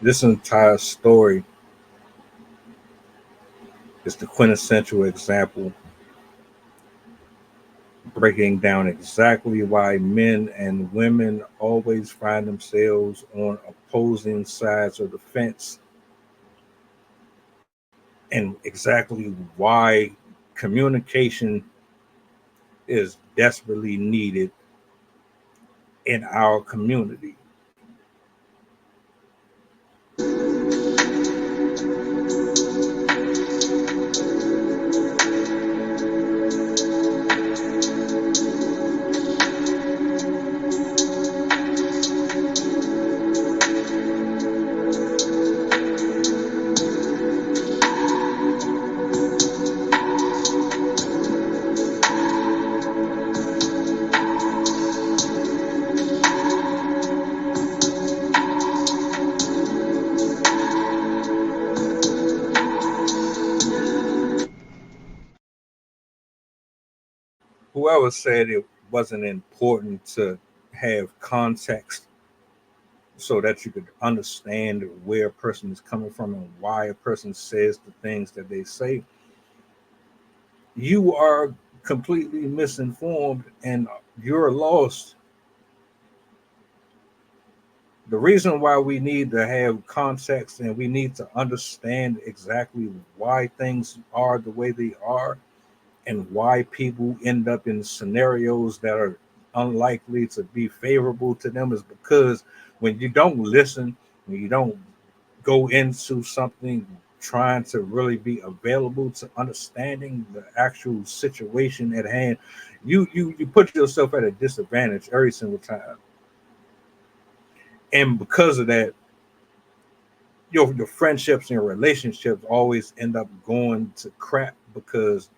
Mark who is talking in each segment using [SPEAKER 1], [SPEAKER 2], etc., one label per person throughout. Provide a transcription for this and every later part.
[SPEAKER 1] This entire story is the quintessential example breaking down exactly why men and women always find themselves on opposing sides of the fence and exactly why communication is desperately needed in our community. Whoever said it wasn't important to have context so that you could understand where a person is coming from and why a person says the things that they say, you are completely misinformed and you're lost. The reason why we need to have context and we need to understand exactly why things are the way they are and why people end up in scenarios that are unlikely to be favorable to them is because when you don't listen, when you don't go into something trying to really be available to understanding the actual situation at hand, you put yourself at a disadvantage every single time. And because of that, your friendships and your relationships always end up going to crap because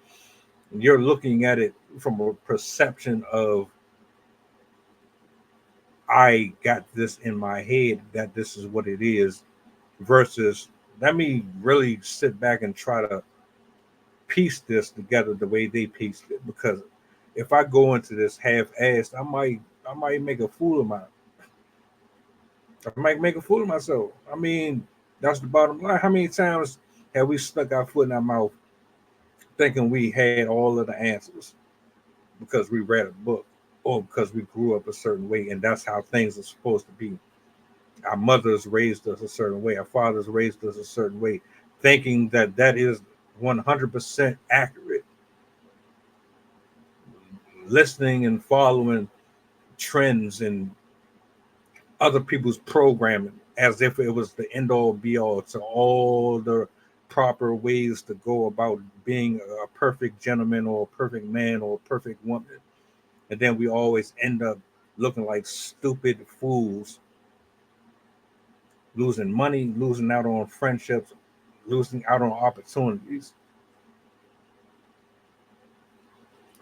[SPEAKER 1] you're looking at it from a perception of I got this in my head that this is what it is versus let me really sit back and try to piece this together the way they pieced it because if I go into this half-assed, I might make a fool of myself. I mean, that's the bottom line. How many times have we stuck our foot in our mouth thinking we had all of the answers because we read a book or because we grew up a certain way and that's how things are supposed to be? Our mothers raised us a certain way, our fathers raised us a certain way, thinking that that is 100% accurate, listening and following trends and other people's programming as if it was the end all be all to all the proper ways to go about being a perfect gentleman or a perfect man or a perfect woman. And then we always end up looking like stupid fools, losing money, losing out on friendships, losing out on opportunities.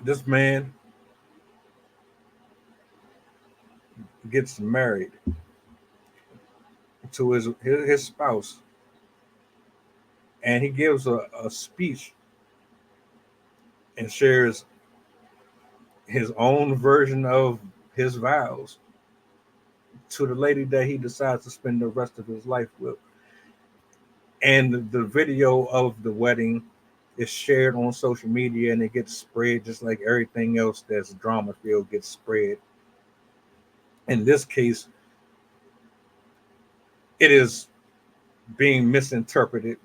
[SPEAKER 1] This man gets married to his spouse, and he gives a speech and shares his own version of his vows to the lady that he decides to spend the rest of his life with. And the video of the wedding is shared on social media and it gets spread just like everything else that's drama filled gets spread. In this case, it is being misinterpreted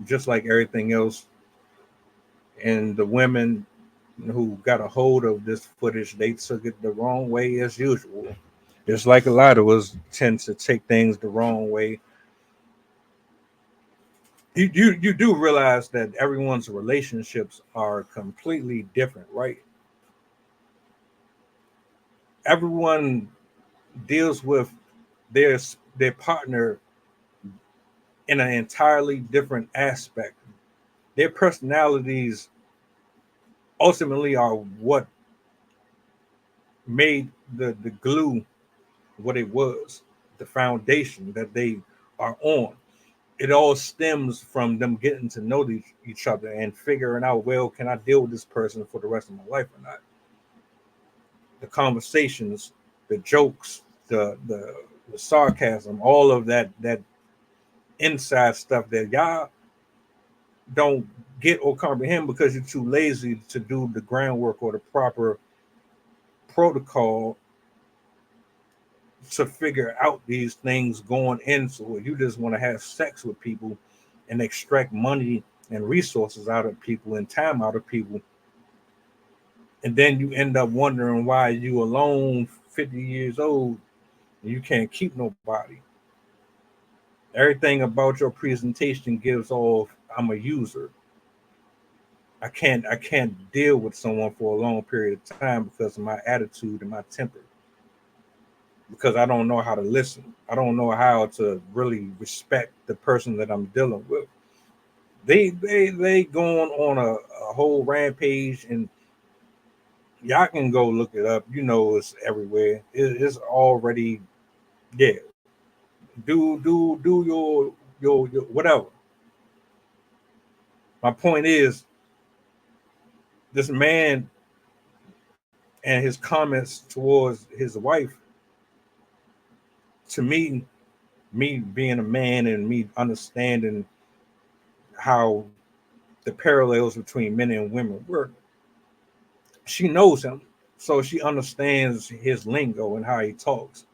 [SPEAKER 1] just like everything else. And the women who got a hold of this footage, they took it the wrong way as usual. Just like a lot of us tend to take things the wrong way. You do realize that everyone's relationships are completely different, right? Everyone deals with their their partner in an entirely different aspect. Their personalities ultimately are what made the glue what it was, the foundation that they are on. It all stems from them getting to know each other and figuring out, well, can I deal with this person for the rest of my life or not? The conversations, the jokes, the the sarcasm, all of that inside stuff that y'all don't get or comprehend because you're too lazy to do the groundwork or the proper protocol to figure out these things going into it. You just want to have sex with people and extract money and resources out of people and time out of people. And then you end up wondering why you alone, 50 years old, and you can't keep nobody. Everything about your presentation gives off I'm a user. I can't deal with someone for a long period of time because of my attitude and my temper. Because I don't know how to listen. I don't know how to really respect the person that I'm dealing with. They going on a whole rampage, and y'all can go look it up. You know it's everywhere. It's already, yeah. Do your whatever. My point is this man and his comments towards his wife, to me being a man and me understanding how the parallels between men and women work, she knows him, so she understands his lingo and how he talks.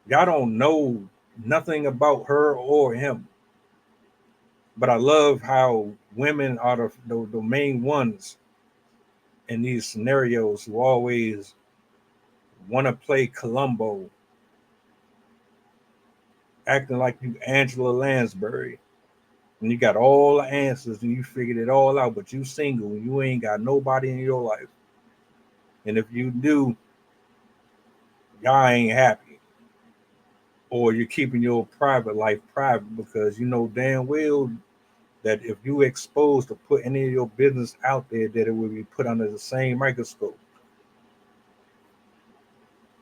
[SPEAKER 1] Y'all don't know nothing about her or him, but I love how women are the main ones in these scenarios who always want to play Columbo, acting like you Angela Lansbury, and you got all the answers and you figured it all out, but you single and you ain't got nobody in your life. And if you do, y'all ain't happy. Or you're keeping your private life private because you know damn well that if you expose to put any of your business out there, that it will be put under the same microscope.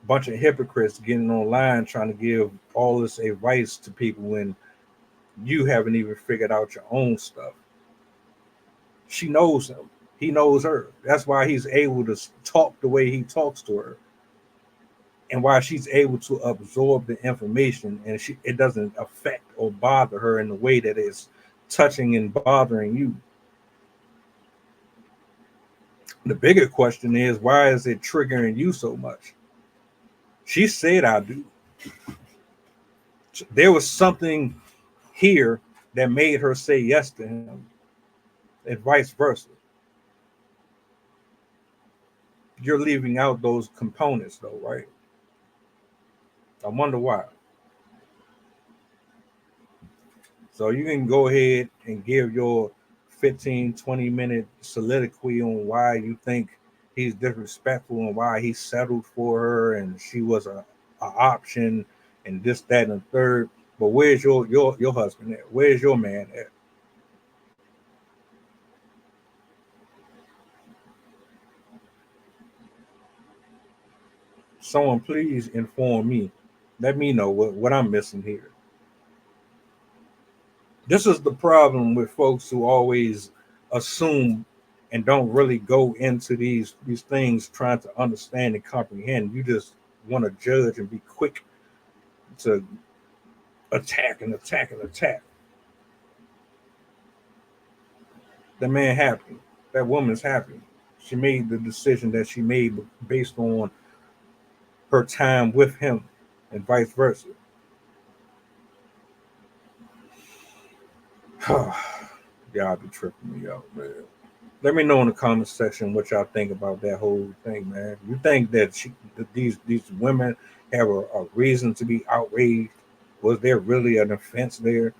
[SPEAKER 1] Bunch of hypocrites getting online trying to give all this advice to people when you haven't even figured out your own stuff. She knows him. He knows her. That's why he's able to talk the way he talks to her, and why she's able to absorb the information, and it doesn't affect or bother her in the way that it's touching and bothering you. The bigger question is, why is it triggering you so much? She said, I do. There was something here that made her say yes to him, and vice versa. You're leaving out those components, though, right? I wonder why. So you can go ahead and give your 15, 20-minute soliloquy on why you think he's disrespectful and why he settled for her and she was a option and this, that, and the third. But where's your husband at? Where's your man at? Someone please inform me. Let me know what I'm missing here. This is the problem with folks who always assume and don't really go into these things trying to understand and comprehend. You just want to judge and be quick to attack and attack and attack. That man happy. That woman's happy. She made the decision that she made based on her time with him and vice versa. Y'all be tripping me out, man. Let me know in the comment section what y'all think about that whole thing, man. You think that these women have a reason to be outraged? Was there really an offense there?